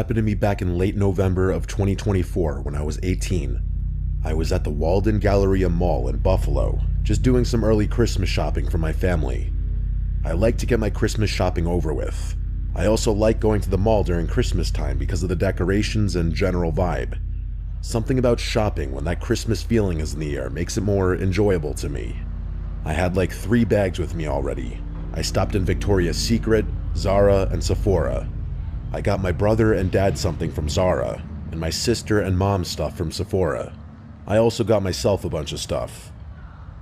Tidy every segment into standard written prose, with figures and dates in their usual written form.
Happened to me back in late November of 2024 when I was 18. I was at the Walden Galleria Mall in Buffalo, just doing some early Christmas shopping for my family. I like to get my Christmas shopping over with. I also like going to the mall during Christmas time because of the decorations and general vibe. Something about shopping when that Christmas feeling is in the air makes it more enjoyable to me. I had like 3 bags with me already. I stopped in Victoria's Secret, Zara, and Sephora. I got my brother and dad something from Zara, and my sister and mom stuff from Sephora. I also got myself a bunch of stuff.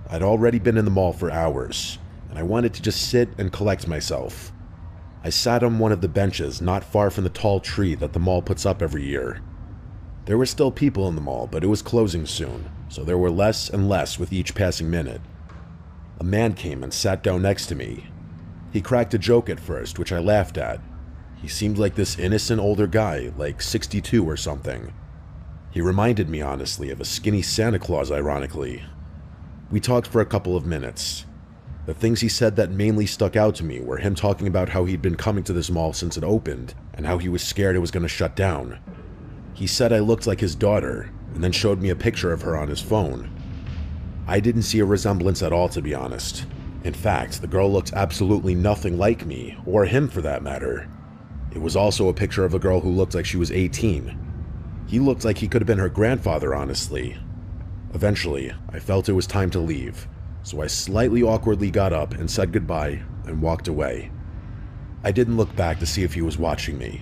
I'd already been in the mall for hours, and I wanted to just sit and collect myself. I sat on one of the benches not far from the tall tree that the mall puts up every year. There were still people in the mall, but it was closing soon, so there were less and less with each passing minute. A man came and sat down next to me. He cracked a joke at first, which I laughed at. He seemed like this innocent older guy, like 62 or something. He reminded me, honestly, of a skinny Santa Claus, ironically. We talked for a couple of minutes. The things he said that mainly stuck out to me were him talking about how he'd been coming to this mall since it opened, and how he was scared it was going to shut down. He said I looked like his daughter, and then showed me a picture of her on his phone. I didn't see a resemblance at all, to be honest. In fact, the girl looked absolutely nothing like me, or him for that matter. It was also a picture of a girl who looked like she was 18. He looked like he could have been her grandfather, honestly. Eventually, I felt it was time to leave, so I slightly awkwardly got up and said goodbye and walked away. I didn't look back to see if he was watching me.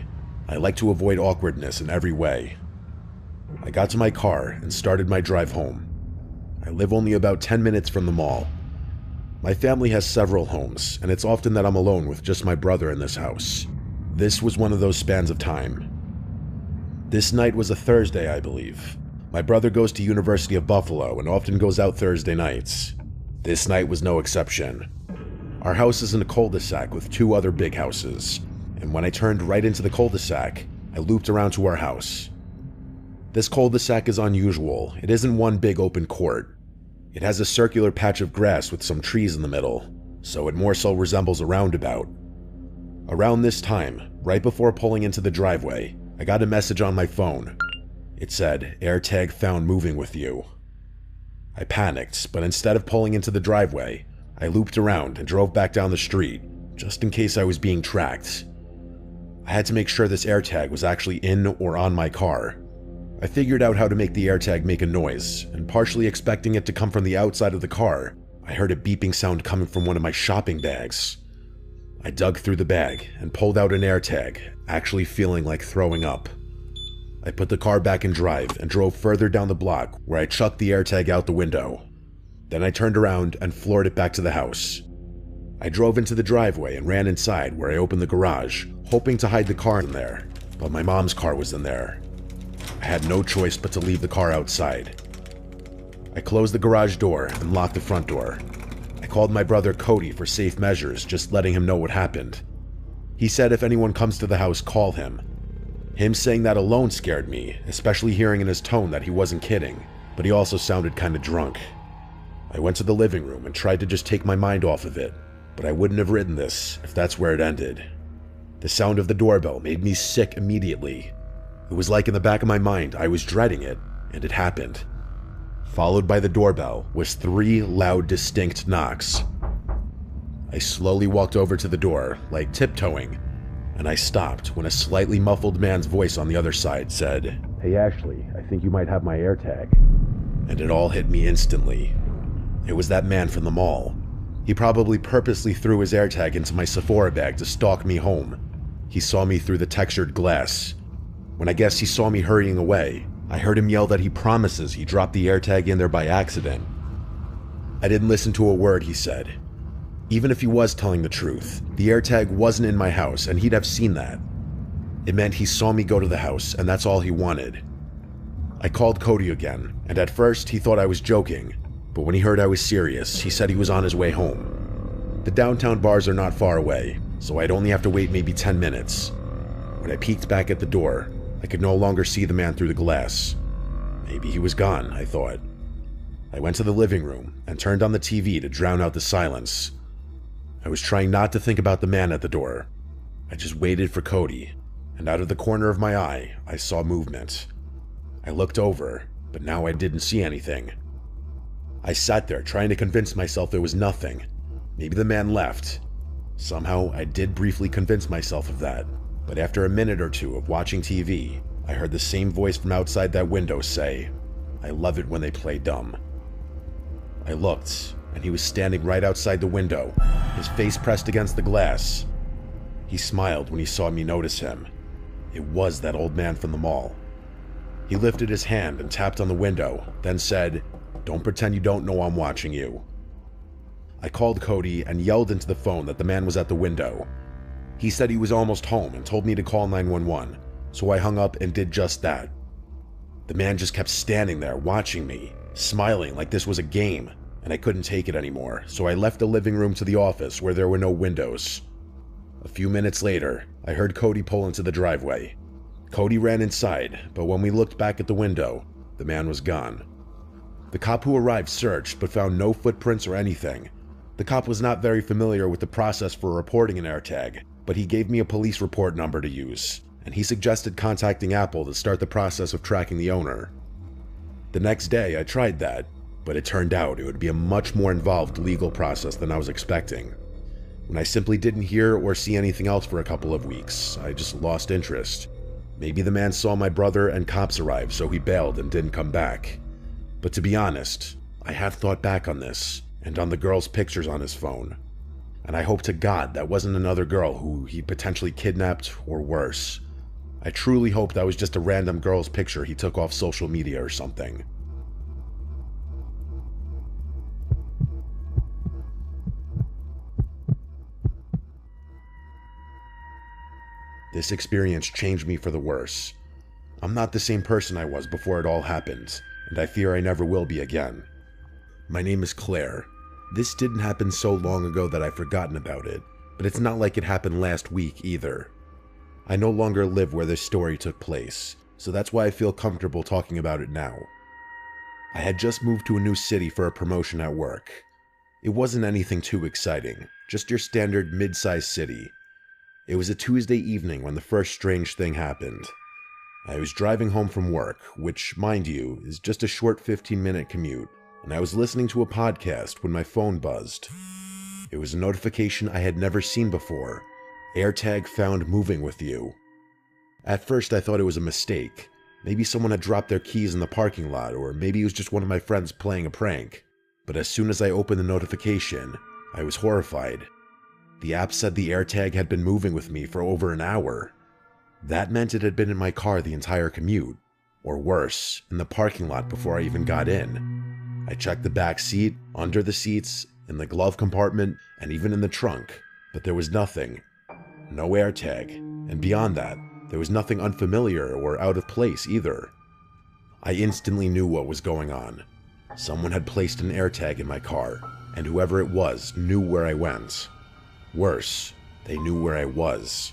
I like to avoid awkwardness in every way. I got to my car and started my drive home. I live only about 10 minutes from the mall. My family has several homes, and it's often that I'm alone with just my brother in this house. This was one of those spans of time. This night was a Thursday, I believe. My brother goes to University of Buffalo and often goes out Thursday nights. This night was no exception. Our house is in a cul-de-sac with 2 other big houses, and when I turned right into the cul-de-sac, I looped around to our house. This cul-de-sac is unusual. It isn't one big open court. It has a circular patch of grass with some trees in the middle, so it more so resembles a roundabout. Around this time, right before pulling into the driveway, I got a message on my phone. It said, "AirTag found moving with you." I panicked, but instead of pulling into the driveway, I looped around and drove back down the street, just in case I was being tracked. I had to make sure this AirTag was actually in or on my car. I figured out how to make the AirTag make a noise, and partially expecting it to come from the outside of the car, I heard a beeping sound coming from one of my shopping bags. I dug through the bag and pulled out an AirTag, actually feeling like throwing up. I put the car back in drive and drove further down the block where I chucked the AirTag out the window. Then I turned around and floored it back to the house. I drove into the driveway and ran inside where I opened the garage, hoping to hide the car in there, but my mom's car was in there. I had no choice but to leave the car outside. I closed the garage door and locked the front door. I called my brother Cody for safe measures, just letting him know what happened. He said if anyone comes to the house, call him. Him saying that alone scared me, especially hearing in his tone that he wasn't kidding, but he also sounded kinda drunk. I went to the living room and tried to just take my mind off of it, but I wouldn't have written this if that's where it ended. The sound of the doorbell made me sick immediately. It was like in the back of my mind I was dreading it, and it happened. Followed by the doorbell was 3 loud, distinct knocks. I slowly walked over to the door, like tiptoeing, and I stopped when a slightly muffled man's voice on the other side said, "Hey Ashley, I think you might have my AirTag." And it all hit me instantly. It was that man from the mall. He probably purposely threw his AirTag into my Sephora bag to stalk me home. He saw me through the textured glass. When I guess he saw me hurrying away, I heard him yell that he promises he dropped the AirTag in there by accident. I didn't listen to a word he said. Even if he was telling the truth, the AirTag wasn't in my house and he'd have seen that. It meant he saw me go to the house and that's all he wanted. I called Cody again, and at first he thought I was joking, but when he heard I was serious, he said he was on his way home. The downtown bars are not far away, so I'd only have to wait maybe 10 minutes. When I peeked back at the door, I could no longer see the man through the glass. Maybe he was gone, I thought. I went to the living room and turned on the TV to drown out the silence. I was trying not to think about the man at the door. I just waited for Cody, and out of the corner of my eye, I saw movement. I looked over, but now I didn't see anything. I sat there trying to convince myself there was nothing. Maybe the man left. Somehow, I did briefly convince myself of that, but after a minute or two of watching TV, I heard the same voice from outside that window say, "I love it when they play dumb." I looked, and he was standing right outside the window, his face pressed against the glass. He smiled when he saw me notice him. It was that old man from the mall. He lifted his hand and tapped on the window, then said, "Don't pretend you don't know I'm watching you." I called Cody and yelled into the phone that the man was at the window. He said he was almost home and told me to call 911, so I hung up and did just that. The man just kept standing there watching me, smiling like this was a game, and I couldn't take it anymore, so I left the living room to the office where there were no windows. A few minutes later, I heard Cody pull into the driveway. Cody ran inside, but when we looked back at the window, the man was gone. The cop who arrived searched but found no footprints or anything. The cop was not very familiar with the process for reporting an AirTag, but he gave me a police report number to use, and he suggested contacting Apple to start the process of tracking the owner. The next day, I tried that, but it turned out it would be a much more involved legal process than I was expecting. When I simply didn't hear or see anything else for a couple of weeks, I just lost interest. Maybe the man saw my brother and cops arrive, so he bailed and didn't come back. But to be honest, I have thought back on this, and on the girl's pictures on his phone. And I hope to God that wasn't another girl who he potentially kidnapped or worse. I truly hope that was just a random girl's picture he took off social media or something. This experience changed me for the worse. I'm not the same person I was before it all happened, and I fear I never will be again. My name is Claire. This didn't happen so long ago that I've forgotten about it, but it's not like it happened last week either. I no longer live where this story took place, so that's why I feel comfortable talking about it now. I had just moved to a new city for a promotion at work. It wasn't anything too exciting, just your standard mid-sized city. It was a Tuesday evening when the first strange thing happened. I was driving home from work, which, mind you, is just a short 15-minute commute, and I was listening to a podcast when my phone buzzed. It was a notification I had never seen before. AirTag found moving with you. At first I thought it was a mistake. Maybe someone had dropped their keys in the parking lot, or maybe it was just one of my friends playing a prank. But as soon as I opened the notification, I was horrified. The app said the AirTag had been moving with me for over an hour. That meant it had been in my car the entire commute, or worse, in the parking lot before I even got in. I checked the back seat, under the seats, in the glove compartment, and even in the trunk, but there was nothing. No AirTag, and beyond that, there was nothing unfamiliar or out of place either. I instantly knew what was going on. Someone had placed an AirTag in my car, and whoever it was knew where I went. Worse, they knew where I was.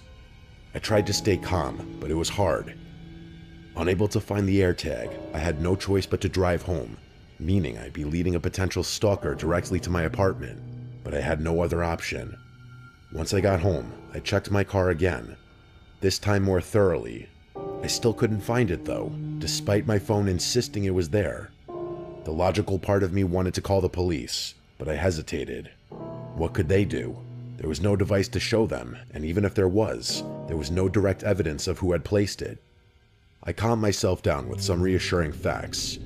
I tried to stay calm, but it was hard. Unable to find the AirTag, I had no choice but to drive home, meaning I'd be leading a potential stalker directly to my apartment, but I had no other option. Once I got home, I checked my car again, this time more thoroughly. I still couldn't find it though, despite my phone insisting it was there. The logical part of me wanted to call the police, but I hesitated. What could they do? There was no device to show them, and even if there was no direct evidence of who had placed it. I calmed myself down with some reassuring facts.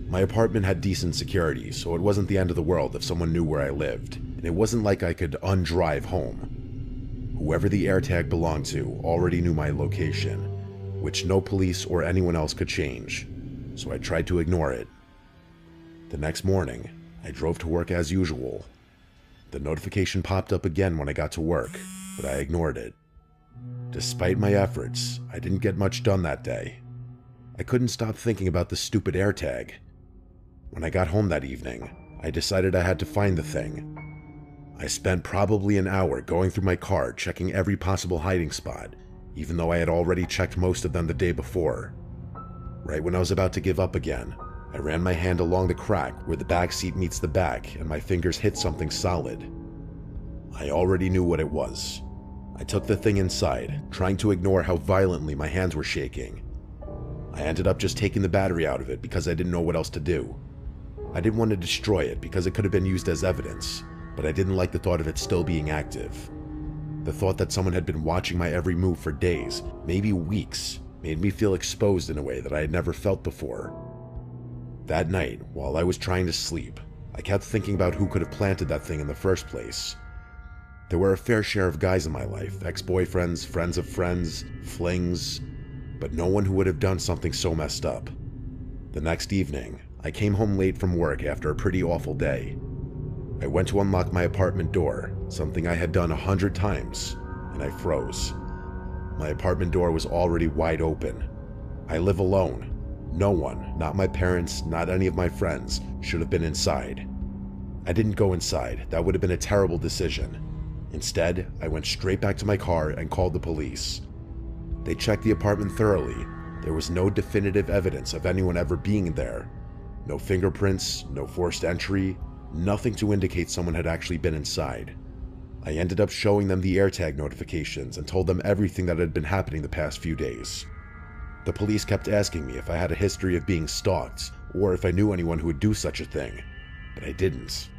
My apartment had decent security, so it wasn't the end of the world if someone knew where I lived, and it wasn't like I could undrive home. Whoever the AirTag belonged to already knew my location, which no police or anyone else could change, so I tried to ignore it. The next morning, I drove to work as usual. The notification popped up again when I got to work, but I ignored it. Despite my efforts, I didn't get much done that day. I couldn't stop thinking about the stupid AirTag. When I got home that evening, I decided I had to find the thing. I spent probably an hour going through my car checking every possible hiding spot, even though I had already checked most of them the day before. Right when I was about to give up again, I ran my hand along the crack where the back seat meets the back and my fingers hit something solid. I already knew what it was. I took the thing inside, trying to ignore how violently my hands were shaking. I ended up just taking the battery out of it because I didn't know what else to do. I didn't want to destroy it because it could have been used as evidence, but I didn't like the thought of it still being active. The thought that someone had been watching my every move for days, maybe weeks, made me feel exposed in a way that I had never felt before. That night, while I was trying to sleep, I kept thinking about who could have planted that thing in the first place. There were a fair share of guys in my life, ex-boyfriends, friends of friends, flings, but no one who would have done something so messed up. The next evening, I came home late from work after a pretty awful day. I went to unlock my apartment door, something I had done 100 times, and I froze. My apartment door was already wide open. I live alone. No one, not my parents, not any of my friends, should have been inside. I didn't go inside. That would have been a terrible decision. Instead, I went straight back to my car and called the police. They checked the apartment thoroughly. There was no definitive evidence of anyone ever being there. No fingerprints, no forced entry, nothing to indicate someone had actually been inside. I ended up showing them the AirTag notifications and told them everything that had been happening the past few days. The police kept asking me if I had a history of being stalked, or if I knew anyone who would do such a thing, but I didn't.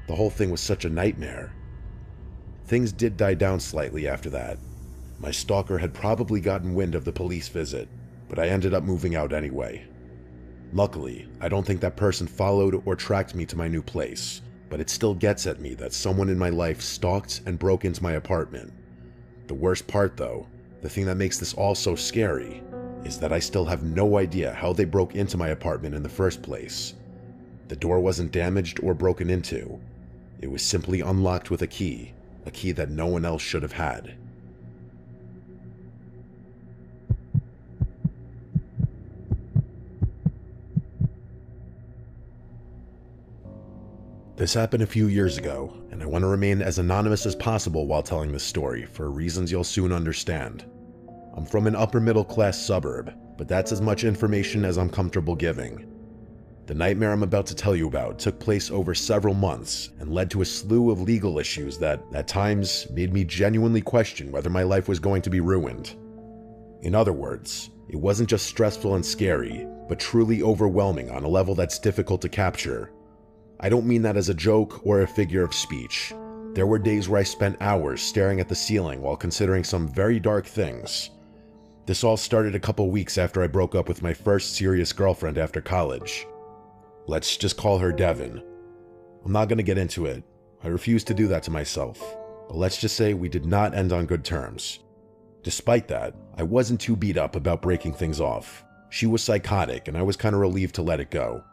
The whole thing was such a nightmare. Things did die down slightly after that. My stalker had probably gotten wind of the police visit, but I ended up moving out anyway. Luckily, I don't think that person followed or tracked me to my new place, but it still gets at me that someone in my life stalked and broke into my apartment. The worst part though, the thing that makes this all so scary, is that I still have no idea how they broke into my apartment in the first place. The door wasn't damaged or broken into. It was simply unlocked with a key that no one else should have had. This happened a few years ago, and I want to remain as anonymous as possible while telling this story for reasons you'll soon understand. I'm from an upper middle class suburb, but that's as much information as I'm comfortable giving. The nightmare I'm about to tell you about took place over several months and led to a slew of legal issues that, at times, made me genuinely question whether my life was going to be ruined. In other words, it wasn't just stressful and scary, but truly overwhelming on a level that's difficult to capture. I don't mean that as a joke or a figure of speech. There were days where I spent hours staring at the ceiling while considering some very dark things. This all started a couple weeks after I broke up with my first serious girlfriend after college. Let's just call her Devin. I'm not going to get into it. I refuse to do that to myself. But let's just say we did not end on good terms. Despite that, I wasn't too beat up about breaking things off. She was psychotic, and I was kind of relieved to let it go.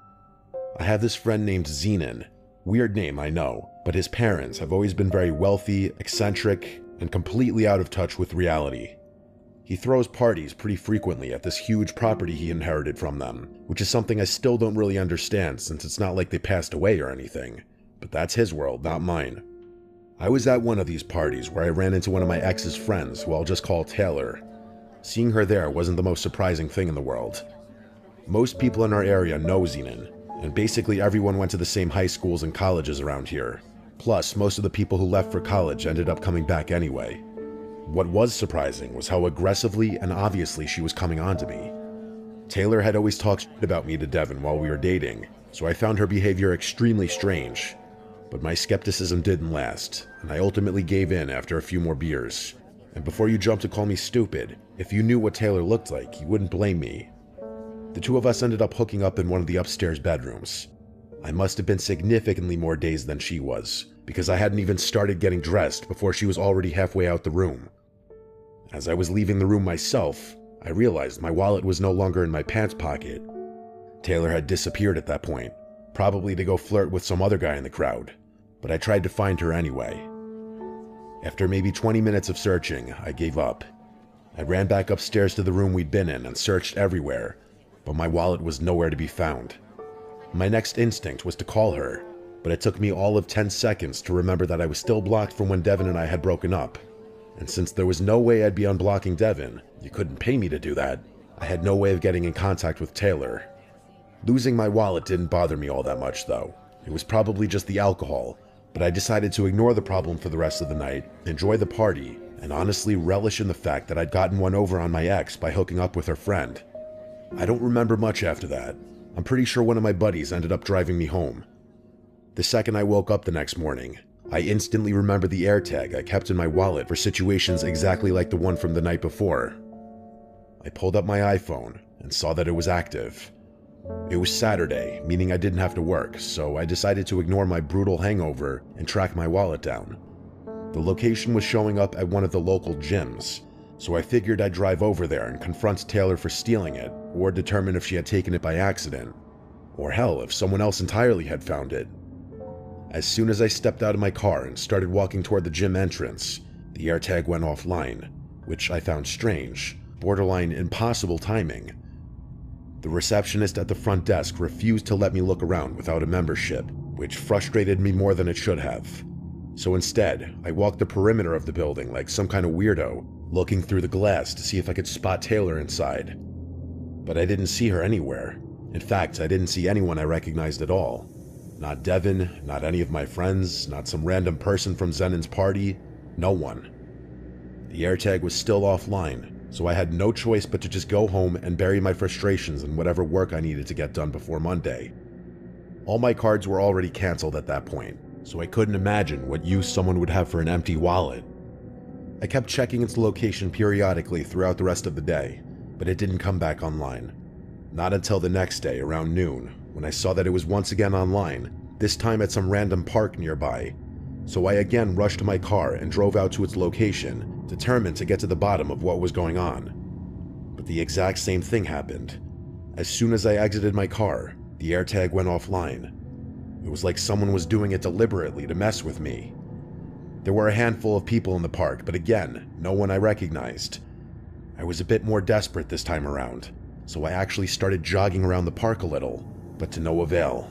I have this friend named Zenon. Weird name, I know, but his parents have always been very wealthy, eccentric, and completely out of touch with reality. He throws parties pretty frequently at this huge property he inherited from them, which is something I still don't really understand since it's not like they passed away or anything. But that's his world, not mine. I was at one of these parties where I ran into one of my ex's friends, who I'll just call Taylor. Seeing her there wasn't the most surprising thing in the world. Most people in our area know Zenon, and basically everyone went to the same high schools and colleges around here. Plus, most of the people who left for college ended up coming back anyway. What was surprising was how aggressively and obviously she was coming on to me. Taylor had always talked shit about me to Devin while we were dating, so I found her behavior extremely strange. But my skepticism didn't last, and I ultimately gave in after a few more beers. And before you jump to call me stupid, if you knew what Taylor looked like, you wouldn't blame me. The two of us ended up hooking up in one of the upstairs bedrooms. I must have been significantly more dazed than she was, because I hadn't even started getting dressed before she was already halfway out the room. As I was leaving the room myself, I realized my wallet was no longer in my pants pocket. Taylor had disappeared at that point, probably to go flirt with some other guy in the crowd, but I tried to find her anyway. After maybe 20 minutes of searching, I gave up. I ran back upstairs to the room we'd been in and searched everywhere, but my wallet was nowhere to be found. My next instinct was to call her, but it took me all of 10 seconds to remember that I was still blocked from when Devin and I had broken up. And since there was no way I'd be unblocking Devin, you couldn't pay me to do that, I had no way of getting in contact with Taylor. Losing my wallet didn't bother me all that much though. It was probably just the alcohol, but I decided to ignore the problem for the rest of the night, enjoy the party, and honestly relish in the fact that I'd gotten one over on my ex by hooking up with her friend. I don't remember much after that. I'm pretty sure one of my buddies ended up driving me home. The second I woke up the next morning, I instantly remembered the AirTag I kept in my wallet for situations exactly like the one from the night before. I pulled up my iPhone and saw that it was active. It was Saturday, meaning I didn't have to work, so I decided to ignore my brutal hangover and track my wallet down. The location was showing up at one of the local gyms, so I figured I'd drive over there and confront Taylor for stealing it, or determine if she had taken it by accident, or hell, if someone else entirely had found it. As soon as I stepped out of my car and started walking toward the gym entrance, the AirTag went offline, which I found strange, borderline impossible timing. The receptionist at the front desk refused to let me look around without a membership, which frustrated me more than it should have. So instead, I walked the perimeter of the building like some kind of weirdo, looking through the glass to see if I could spot Taylor inside. But I didn't see her anywhere. In fact, I didn't see anyone I recognized at all. Not Devin, not any of my friends, not some random person from Zenon's party, no one. The AirTag was still offline, so I had no choice but to just go home and bury my frustrations in whatever work I needed to get done before Monday. All my cards were already canceled at that point, so I couldn't imagine what use someone would have for an empty wallet. I kept checking its location periodically throughout the rest of the day, but it didn't come back online. Not until the next day around noon, when I saw that it was once again online, this time at some random park nearby. So I again rushed to my car and drove out to its location, determined to get to the bottom of what was going on. But the exact same thing happened. As soon as I exited my car, the AirTag went offline. It was like someone was doing it deliberately to mess with me. There were a handful of people in the park, but again, no one I recognized. I was a bit more desperate this time around, so I actually started jogging around the park a little, but to no avail.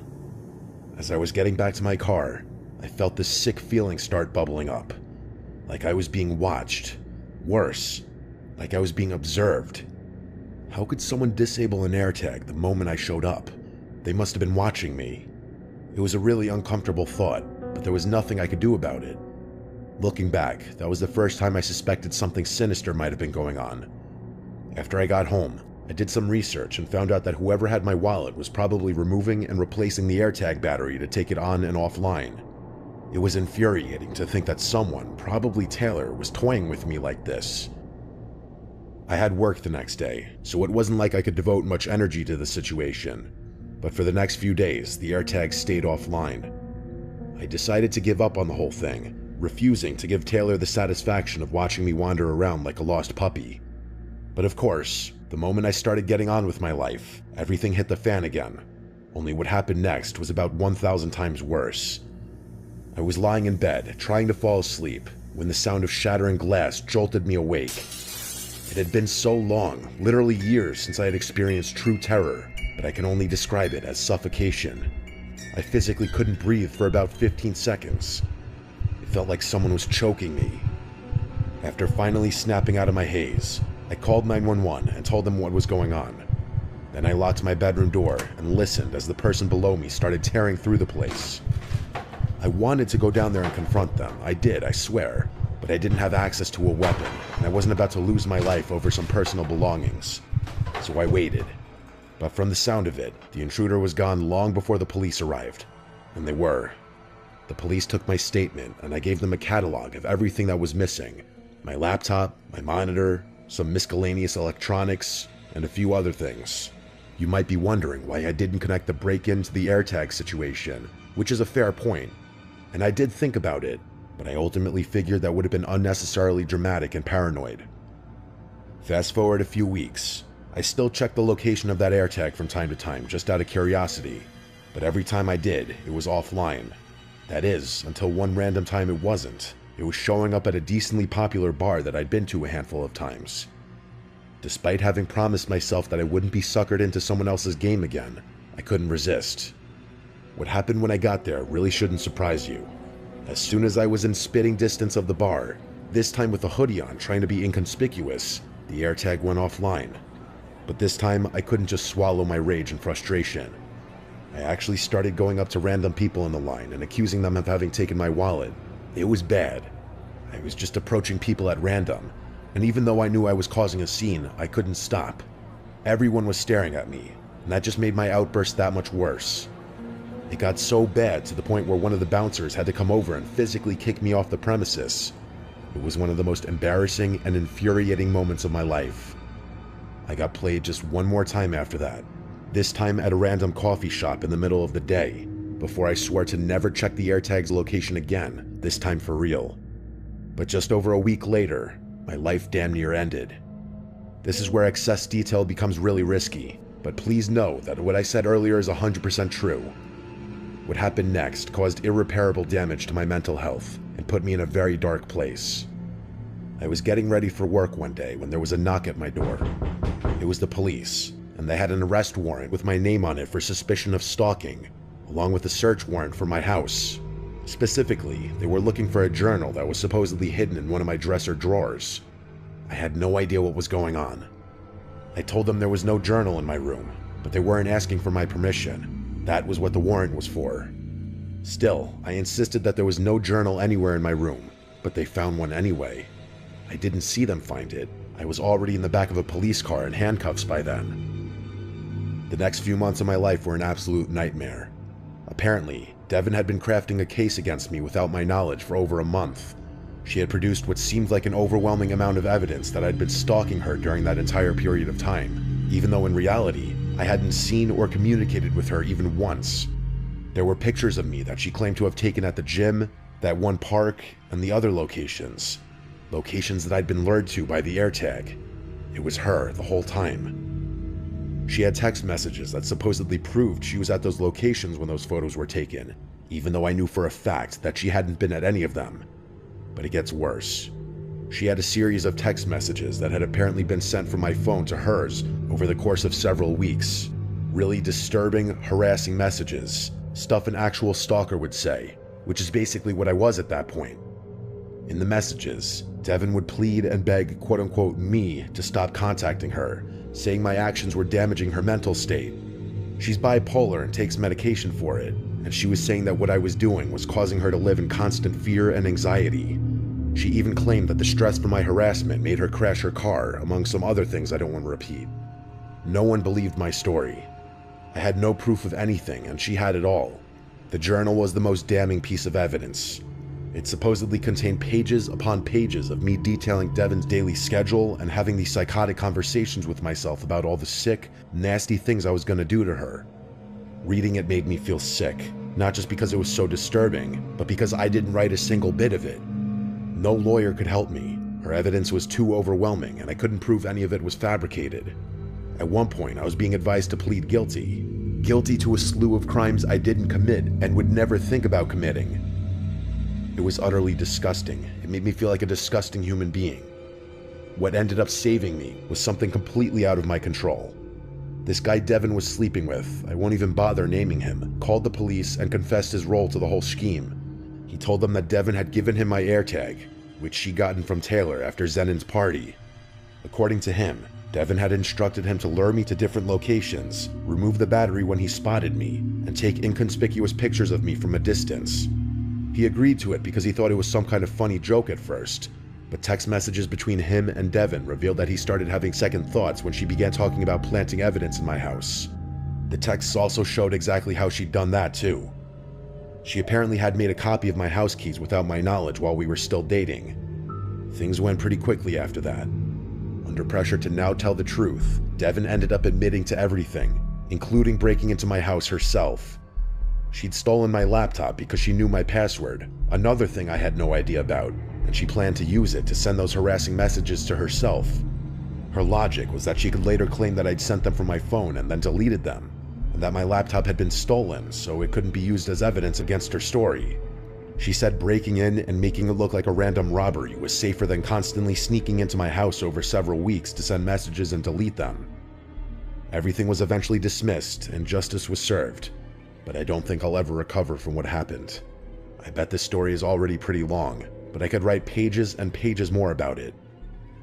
As I was getting back to my car, I felt this sick feeling start bubbling up. Like I was being watched. Worse, like I was being observed. How could someone disable an AirTag the moment I showed up? They must have been watching me. It was a really uncomfortable thought, but there was nothing I could do about it. Looking back, that was the first time I suspected something sinister might have been going on. After I got home, I did some research and found out that whoever had my wallet was probably removing and replacing the AirTag battery to take it on and offline. It was infuriating to think that someone, probably Taylor, was toying with me like this. I had work the next day, so it wasn't like I could devote much energy to the situation. But for the next few days, the AirTag stayed offline. I decided to give up on the whole thing, refusing to give Taylor the satisfaction of watching me wander around like a lost puppy. But of course, the moment I started getting on with my life, everything hit the fan again. Only what happened next was about 1,000 times worse. I was lying in bed, trying to fall asleep, when the sound of shattering glass jolted me awake. It had been so long, literally years, since I had experienced true terror, but I can only describe it as suffocation. I physically couldn't breathe for about 15 seconds. It felt like someone was choking me. After finally snapping out of my haze, I called 911 and told them what was going on. Then I locked my bedroom door and listened as the person below me started tearing through the place. I wanted to go down there and confront them. I did, I swear. But I didn't have access to a weapon, and I wasn't about to lose my life over some personal belongings. So I waited. But from the sound of it, the intruder was gone long before the police arrived. And they were. The police took my statement, and I gave them a catalog of everything that was missing. My laptop, my monitor, some miscellaneous electronics, and a few other things. You might be wondering why I didn't connect the break-in to the AirTag situation, which is a fair point. And I did think about it, but I ultimately figured that would have been unnecessarily dramatic and paranoid. Fast forward a few weeks. I still checked the location of that AirTag from time to time, just out of curiosity, but every time I did, it was offline. That is, until one random time it wasn't. It was showing up at a decently popular bar that I'd been to a handful of times. Despite having promised myself that I wouldn't be suckered into someone else's game again, I couldn't resist. What happened when I got there really shouldn't surprise you. As soon as I was in spitting distance of the bar, this time with a hoodie on trying to be inconspicuous, the AirTag went offline. But this time I couldn't just swallow my rage and frustration. I actually started going up to random people in the line and accusing them of having taken my wallet. It was bad. I was just approaching people at random, and even though I knew I was causing a scene, I couldn't stop. Everyone was staring at me, and that just made my outburst that much worse. It got so bad to the point where one of the bouncers had to come over and physically kick me off the premises. It was one of the most embarrassing and infuriating moments of my life. I got played just one more time after that, this time at a random coffee shop in the middle of the day, before I swore to never check the AirTag's location again, this time for real. But just over a week later, my life damn near ended. This is where excess detail becomes really risky, but please know that what I said earlier is 100% true. What happened next caused irreparable damage to my mental health and put me in a very dark place. I was getting ready for work one day when there was a knock at my door. It was the police, and they had an arrest warrant with my name on it for suspicion of stalking, along with a search warrant for my house. Specifically, they were looking for a journal that was supposedly hidden in one of my dresser drawers. I had no idea what was going on. I told them there was no journal in my room, but they weren't asking for my permission. That was what the warrant was for. Still, I insisted that there was no journal anywhere in my room, but they found one anyway. I didn't see them find it. I was already in the back of a police car in handcuffs by then. The next few months of my life were an absolute nightmare. Apparently, Devin had been crafting a case against me without my knowledge for over a month. She had produced what seemed like an overwhelming amount of evidence that I'd been stalking her during that entire period of time, even though in reality, I hadn't seen or communicated with her even once. There were pictures of me that she claimed to have taken at the gym, that one park, and the other locations. Locations that I'd been lured to by the AirTag. It was her the whole time. She had text messages that supposedly proved she was at those locations when those photos were taken, even though I knew for a fact that she hadn't been at any of them. But it gets worse. She had a series of text messages that had apparently been sent from my phone to hers over the course of several weeks. Really disturbing, harassing messages. Stuff an actual stalker would say, which is basically what I was at that point. In the messages, Devin would plead and beg quote-unquote me to stop contacting her, saying my actions were damaging her mental state. She's bipolar and takes medication for it, and she was saying that what I was doing was causing her to live in constant fear and anxiety. She even claimed that the stress from my harassment made her crash her car, among some other things I don't want to repeat. No one believed my story. I had no proof of anything, and she had it all. The journal was the most damning piece of evidence. It supposedly contained pages upon pages of me detailing Devin's daily schedule and having these psychotic conversations with myself about all the sick, nasty things I was going to do to her. Reading it made me feel sick, not just because it was so disturbing, but because I didn't write a single bit of it. No lawyer could help me. Her evidence was too overwhelming, and I couldn't prove any of it was fabricated. At one point, I was being advised to plead guilty. Guilty to a slew of crimes I didn't commit and would never think about committing. It was utterly disgusting. It made me feel like a disgusting human being. What ended up saving me was something completely out of my control. This guy Devin was sleeping with, I won't even bother naming him, called the police and confessed his role to the whole scheme. He told them that Devin had given him my AirTag, which she'd gotten from Taylor after Zenin's party. According to him, Devin had instructed him to lure me to different locations, remove the battery when he spotted me, and take inconspicuous pictures of me from a distance. He agreed to it because he thought it was some kind of funny joke at first, but text messages between him and Devin revealed that he started having second thoughts when she began talking about planting evidence in my house. The texts also showed exactly how she'd done that too. She apparently had made a copy of my house keys without my knowledge while we were still dating. Things went pretty quickly after that. Under pressure to now tell the truth, Devin ended up admitting to everything, including breaking into my house herself. She'd stolen my laptop because she knew my password, another thing I had no idea about, and she planned to use it to send those harassing messages to herself. Her logic was that she could later claim that I'd sent them from my phone and then deleted them, and that my laptop had been stolen so it couldn't be used as evidence against her story. She said breaking in and making it look like a random robbery was safer than constantly sneaking into my house over several weeks to send messages and delete them. Everything was eventually dismissed and justice was served, but I don't think I'll ever recover from what happened. I bet this story is already pretty long, but I could write pages and pages more about it.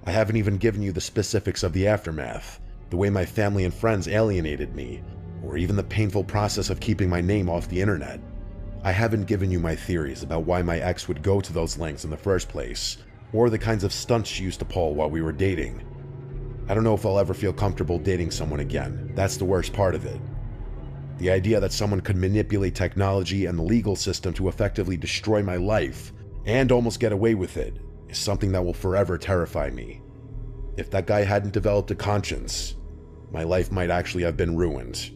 I haven't even given you the specifics of the aftermath, the way my family and friends alienated me, or even the painful process of keeping my name off the internet. I haven't given you my theories about why my ex would go to those lengths in the first place, or the kinds of stunts she used to pull while we were dating. I don't know if I'll ever feel comfortable dating someone again. That's the worst part of it. The idea that someone could manipulate technology and the legal system to effectively destroy my life, and almost get away with it, is something that will forever terrify me. If that guy hadn't developed a conscience, my life might actually have been ruined.